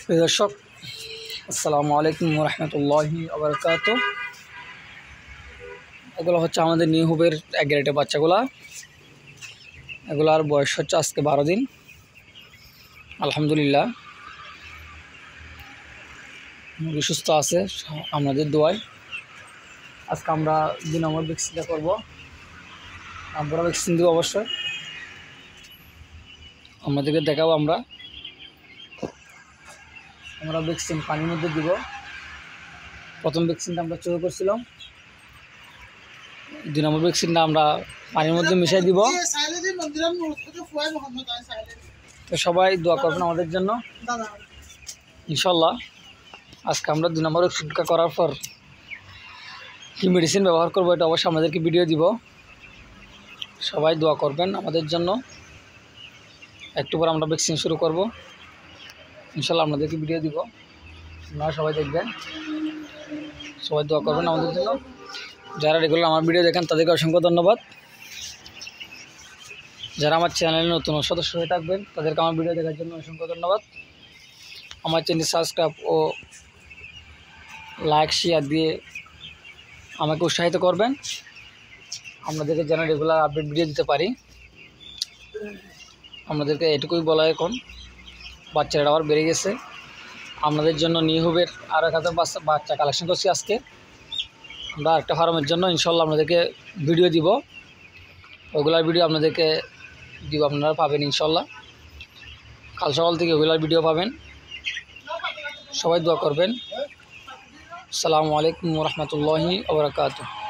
প্রিয় দর্শক, আসসালামু আলাইকুম রহমতুল্লাহি ওবরকাত। এগুলো হচ্ছে আমাদের নিউ হুবের এক গ্রেডের বাচ্চাগুলা। এগুলার বয়স হচ্ছে আজকে 12 দিন। আলহামদুলিল্লাহ মুরগি সুস্থ আছে আমাদের দোয়ায়। আজকে আমরা 2 নম্বর ভ্যাকসিনটা করবো। আমরা ভ্যাকসিন দেবো অবশ্যই, আমাদেরকে দেখাবো। আমরা ভ্যাকসিন পানির মধ্যে দিব। প্রথম ভ্যাকসিনটা আমরা চুরি করছিলাম, 2 নম্বর ভ্যাকসিনটা আমরা পানির মধ্যে মিশিয়ে দিব। তো সবাই দোয়া করবেন আমাদের জন্য ইনশাল্লাহ। আজকে আমরা 2 নম্বর ভ্যাকসিনটা করার পর কী মেডিসিন ব্যবহার করবো এটা অবশ্যই আমাদেরকে ভিডিও দিব। সবাই দোয়া করবেন আমাদের জন্য। একটু পর আমরা ভ্যাকসিন শুরু করব ইনশাল্লাহ, আপনাদেরকে ভিডিও দিব, আপনারা সবাই দেখবেন। সবাই দোয়া করবেন আমাদের জন্য। যারা রেগুলার আমার ভিডিও দেখেন তাদেরকে অসংখ্য ধন্যবাদ। যারা আমার চ্যানেলে নতুন সদস্য হয়ে থাকবেন তাদেরকে আমার ভিডিও দেখার জন্য অসংখ্য ধন্যবাদ। আমার চ্যানেল সাবস্ক্রাইব ও লাইক শেয়ার দিয়ে আমাকে উৎসাহিত করবেন, আপনাদেরকে যেন রেগুলার আপডেট ভিডিও দিতে পারি। আপনাদেরকে এটুকুই বলা, এখন বাচ্চারা আবার বেড়ে গেছে। আপনাদের জন্য নিউ হুবের আরও 1000 বাচ্চা কালেকশন করছি আজকে আমরা একটা ফার্মের জন্য। ইনশাল্লাহ আপনাদেরকে ভিডিও দিব, ওগুলার ভিডিও আপনাদেরকে দিব, আপনারা পাবেন ইনশাল্লাহ। কাল সকাল থেকে ওগুলার ভিডিও পাবেন। সবাই দোয়া করবেন। আসসালামু আলাইকুম রহমতুল্লাহি ওবরাকাতুহু।